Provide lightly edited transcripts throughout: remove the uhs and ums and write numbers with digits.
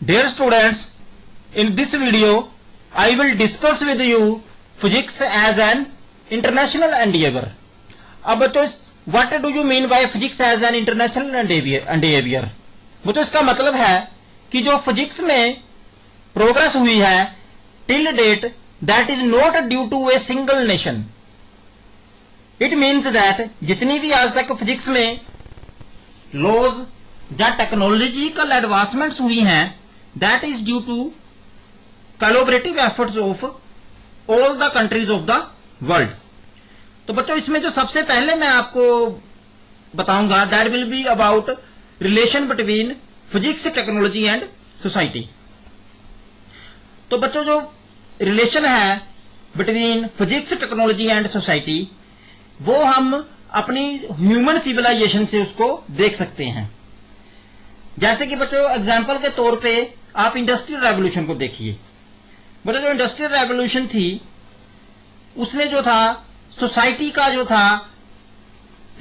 Dear students, in this video, I will discuss with you physics as an international endeavor. अब बच्चों, what do you mean by physics as an international endeavor? बच्चों, इसका मतलब है कि जो physics में प्रोग्रेस हुई है till date, that is not due to a single nation. It means that जितनी भी आज तक फिजिक्स में लॉज या टेक्नोलॉजिकल एडवांसमेंट्स हुई हैं, that is due to collaborative efforts of all the countries of the world. तो बच्चों, इसमें जो सबसे पहले मैं आपको बताऊंगा that will be about relation between physics, technology and society. तो बच्चों, जो रिलेशन है between physics, technology and society, वो हम अपनी ह्यूमन सिविलाइजेशन से उसको देख सकते हैं. जैसे कि बच्चों, एग्जाम्पल के तौर पे आप इंडस्ट्रियल रेवोल्यूशन को देखिए. बच्चों, जो इंडस्ट्रियल रेवोल्यूशन थी उसने जो था सोसाइटी का जो था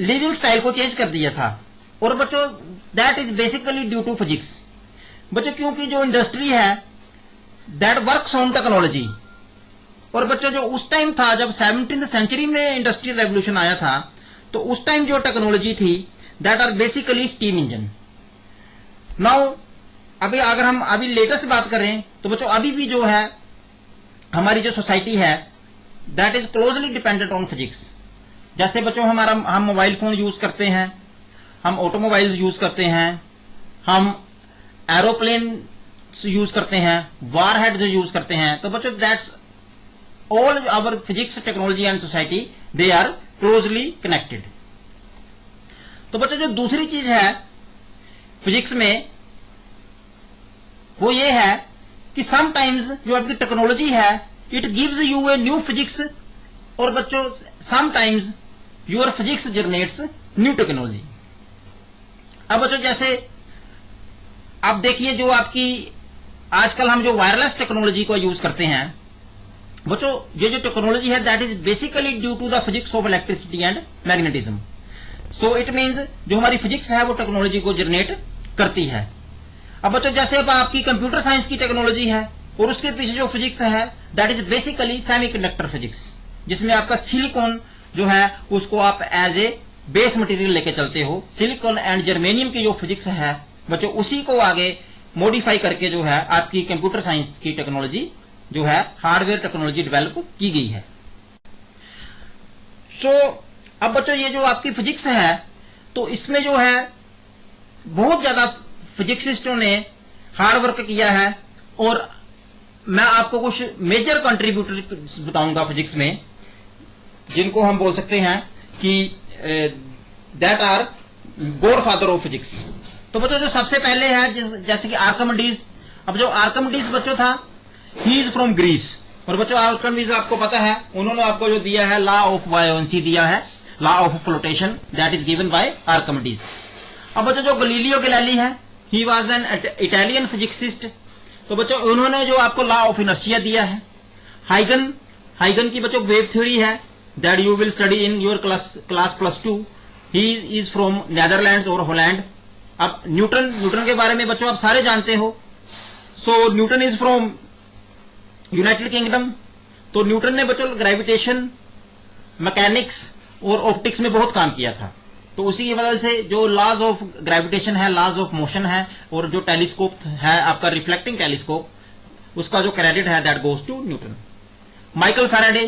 लिविंग स्टाइल को चेंज कर दिया था. और बच्चों, that is basically due to physics. बच्चों, क्योंकि जो इंडस्ट्री है दैट वर्क्स ऑन टेक्नोलॉजी. और बच्चों, जो उस टाइम था जब 17th सेंचुरी में इंडस्ट्रियल रेवोल्यूशन आया था, तो उस टाइम जो टेक्नोलॉजी थी that are basically steam engine. Now अभी अगर हम अभी लेटेस्ट बात करें तो बच्चों, अभी भी जो है हमारी जो सोसाइटी है that is closely dependent on physics. जैसे बच्चों, हम मोबाइल फोन यूज करते हैं, हम ऑटोमोबाइल्स यूज करते हैं, हम एरोप्लेन यूज करते हैं, वार हेड्स यूज करते हैं. तो बच्चों, that's all our physics, technology and society, they are closely connected. तो बच्चों, जो दूसरी चीज है फिजिक्स में वो ये है कि समटाइम्स जो आपकी टेक्नोलॉजी है it gives U a new physics. और बच्चों, sometimes your physics generates new technology. अब बच्चों, जैसे आप देखिए, जो आपकी आजकल हम जो वायरलेस टेक्नोलॉजी को यूज करते हैं बच्चों, ये जो टेक्नोलॉजी है that is basically due to the physics of electricity and magnetism. So it means जो हमारी फिजिक्स है वो टेक्नोलॉजी को जनरेट करती है. अब बच्चों, जैसे अब आपकी कंप्यूटर साइंस की टेक्नोलॉजी है और उसके पीछे जो फिजिक्स है that is basically semiconductor physics, जिसमें आपका सिलिकॉन जो है उसको आप एज ए बेस मटेरियल लेके चलते हो. सिलिकॉन एंड जर्मेनियम की जो फिजिक्स है बच्चों, उसी को आगे मॉडिफाई करके जो है आपकी कंप्यूटर साइंस की टेक्नोलॉजी जो है हार्डवेयर टेक्नोलॉजी डेवलप की गई है. सो अब बच्चों, ये जो आपकी फिजिक्स है तो इसमें जो है बहुत ज्यादा फिजिक्सिस्टों ने हार्ड वर्क किया है. और मैं आपको कुछ मेजर कंट्रीब्यूटर्स बताऊंगा फिजिक्स में, जिनको हम बोल सकते हैं कि that are godfather of physics. तो बच्चों, जो सबसे पहले है जैसे कि आर्किमिडीज. अब जो आर्किमिडीज बच्चों था ही इज फ्रॉम ग्रीस. और बच्चों, आर्किमिडीज आपको पता है उन्होंने आपको जो दिया है लॉ ऑफ बायोएंसी दिया है, law of flotation, that is given by Archimedes. अब बच्चों, जो गलीलियो गैलीली है ही वाज एन इटालियन फिजिक्सिस्ट. तो बच्चों, उन्होंने जो आपको लॉ ऑफ इनर्शिया दिया है. हाइगन की बच्चों वेव थ्योरी है that you will study in your class +2. He is from Netherlands और हॉलैंड. अब न्यूटन के बारे में बच्चों आप सारे जानते हो. So Newton is from United Kingdom. तो न्यूटन ने बच्चों ग्रेविटेशन, मैकेनिक्स और ऑप्टिक्स में बहुत काम किया था. तो उसी की वजह से जो लॉज ऑफ ग्रेविटेशन है, लॉज ऑफ मोशन है, और जो टेलीस्कोप है आपका रिफ्लेक्टिंग टेलीस्कोप, उसका जो क्रेडिट है that goes to Newton. Michael Faraday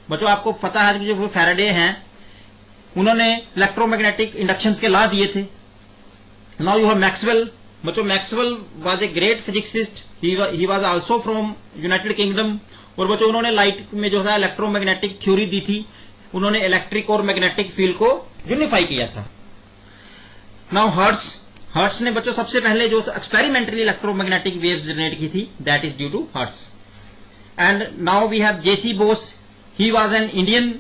बच्चों, आपको पता है कि जो फैराडे हैं उन्होंने इलेक्ट्रोमैग्नेटिक इंडक्शन के लॉ दिए थे. Now you have Maxwell. बच्चों, Maxwell was a great physicist. He was also from United Kingdom. और बच्चों, उन्होंने लाइट में जो है इलेक्ट्रोमैग्नेटिक थ्योरी दी थी. उन्होंने इलेक्ट्रिक और मैग्नेटिक फील्ड को यूनिफाई किया था. नाउ हर्ट्स ने बच्चों सबसे पहले जो एक्सपेरिमेंटली इलेक्ट्रोमैग्नेटिक वेव्स जनरेट की थी that is due to Hertz. And now we have J C Bose. He was an Indian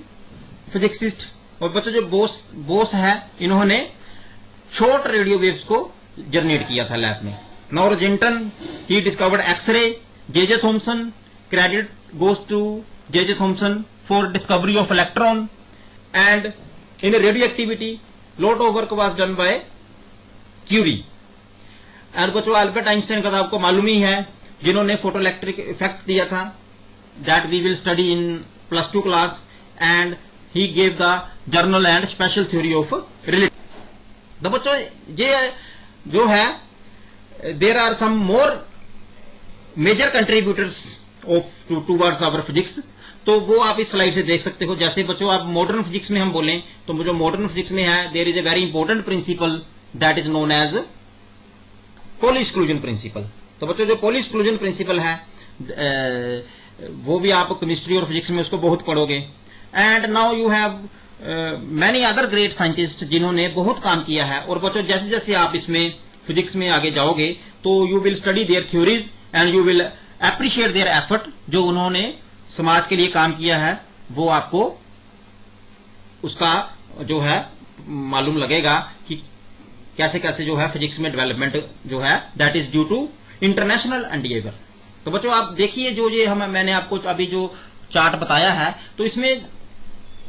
physicist. और बच्चों, जो बोस है इन्होंने शॉर्ट रेडियो वेव्स को जनरेट किया था लैब में. Roentgen he discovered X ray. J Thomson, credit goes to J Thomson for discovery of electron. And in radioactivity lot of work was done by Curie. And बच्चों Albert Einstein का तो आपको मालूम ही है, जिन्होंने फोटो इलेक्ट्रिक इफेक्ट दिया था, that we will study in +2 class, and he gave the general and special theory of relativity. तो बच्चों ये जो है, there are some more major contributors of towards our physics, तो वो आप इस स्लाइड से देख सकते हो। जैसे बच्चों आप मॉडर्न फिजिक्स में हम बोलें तो जो मॉडर्न फिजिक्स में है, there is a very important principle that is known as Pauli exclusion principle. तो बच्चों जो पॉली एक्सक्लूजन प्रिंसिपल है वो भी आप केमिस्ट्री और फिजिक्स में उसको बहुत पढ़ोगे। And now you have many other great scientist जिन्होंने बहुत काम किया है। और बच्चों जैसे जैसे आप इसमें फिजिक्स में आगे जाओगे तो you will study their theories and you will appreciate their effort. जो उन्होंने समाज के लिए काम किया है वो आपको उसका जो है मालूम लगेगा कि कैसे कैसे जो है फिजिक्स में डेवलपमेंट जो है, that is due to international endeavour. तो बच्चों आप देखिए जो ये मैंने आपको अभी जो चार्ट बताया है, तो इसमें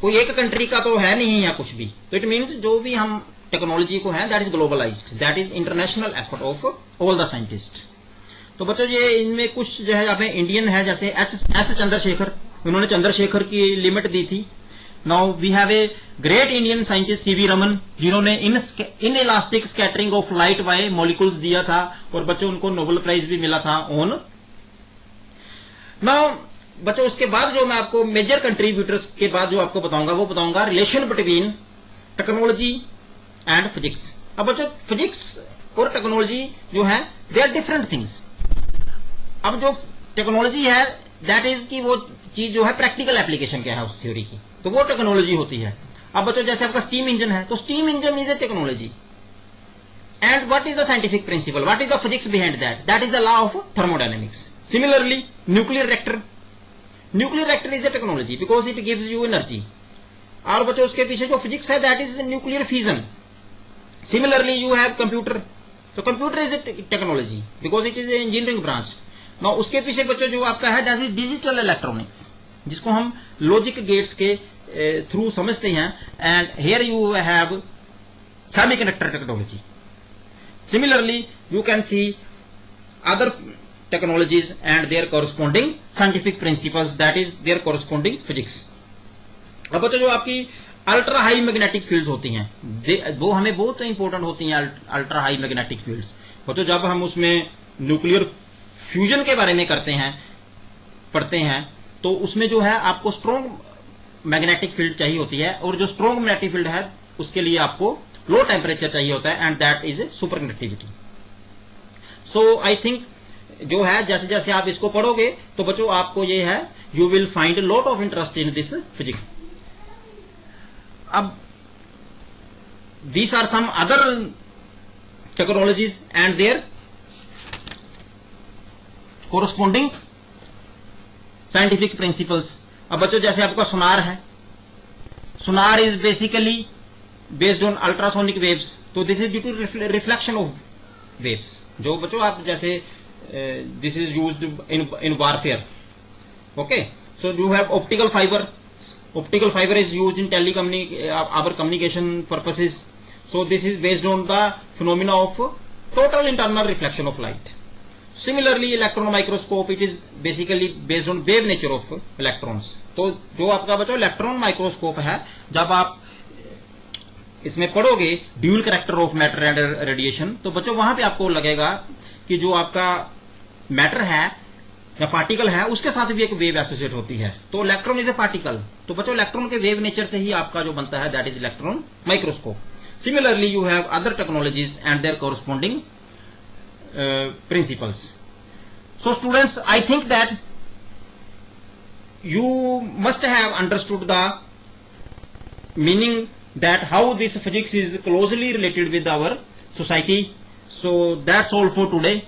कोई एक कंट्री का तो है नहीं या कुछ भी, तो इट मीन्स जो भी हम टेक्नोलॉजी को है that is globalised, that is international effort of all the scientist. तो बच्चों ये इनमें कुछ जो है हमें इंडियन है, जैसे एस चंद्रशेखर, उन्होंने चंद्रशेखर की लिमिट दी थी। Now we have a great Indian scientist C V Raman, जिन्होंने inelastic scattering of light by molecules दिया था, और बच्चों उनको नोबेल प्राइज भी मिला था ऑन। नाउ बच्चों उसके बाद जो मैं आपको मेजर कंट्रीब्यूटर्स के बाद जो आपको बताऊंगा वो बताऊंगा relation between technology and physics. अब बच्चों फिजिक्स और टेक्नोलॉजी जो है दे आर डिफरेंट थिंग्स। अब जो टेक्नोलॉजी है दैट इज की वो चीज जो है प्रैक्टिकल एप्लीकेशन क्या है उस थ्योरी की, तो वो टेक्नोलॉजी होती है। अब बच्चों जैसे आपका स्टीम इंजन है, तो steam engine is a technology. And what is the scientific principle, what is the physics behind that, that is the law of thermodynamics. Similarly nuclear reactor is a technology because it gives you energy. और बच्चों उसके पीछे जो physics है that is nuclear fusion. Similarly you have computer, तो computer is a technology because it is a engineering branch. ना उसके पीछे बच्चों जो आपका है दैट इज डिजिटल इलेक्ट्रॉनिक्स, जिसको हम लॉजिक गेट्स के थ्रू समझते हैं। And here you have semiconductor technology. Similarly you can see other technologies and their corresponding scientific principles, that is their corresponding physics। अब बच्चों जो आपकी अल्ट्रा हाई मैग्नेटिक फील्ड्स होती हैं वो हमें बहुत इंपॉर्टेंट होती हैं। अल्ट्रा हाई मैग्नेटिक फील्ड्स बच्चों जब हम उसमें न्यूक्लियर फ्यूजन के बारे में पढ़ते हैं तो उसमें जो है आपको स्ट्रॉन्ग मैग्नेटिक फील्ड चाहिए होती है, और जो स्ट्रॉन्ग मैग्नेटिक फील्ड है उसके लिए आपको लो टेम्परेचर चाहिए होता है, and that is super conductivity. So I think जो है जैसे जैसे आप इसको पढ़ोगे तो बच्चों आपको ये है you will find lot of interest in this physics. अब these are some other technologies and their corresponding scientific principles. अब बच्चों जैसे आपका सोनार है, sonar is basically based on ultrasonic waves, तो this is due to reflection of waves. जो बच्चों आप जैसे this is used in warfare, okay? So you have optical fiber is used in our communication purposes. So this is based on the phenomena of total internal reflection of light. Similarly electron microscope, it is basically based on wave nature of electrons। तो जो आपका बच्चों electron microscope है, जब आप इसमें पढ़ोगे dual character of matter and radiation, तो बच्चों वहां पे आपको लगेगा कि जो आपका मैटर है या पार्टिकल है उसके साथ भी एक वेव एसोसिएट होती है। तो इलेक्ट्रॉन इज ए पार्टिकल, तो बच्चों इलेक्ट्रॉन के वेव नेचर से ही आपका जो बनता है that is electron microscope. Similarly you have other technologies and their corresponding principles. So students I think that you must have understood the meaning that how this physics is closely related with our society. So that's all for today.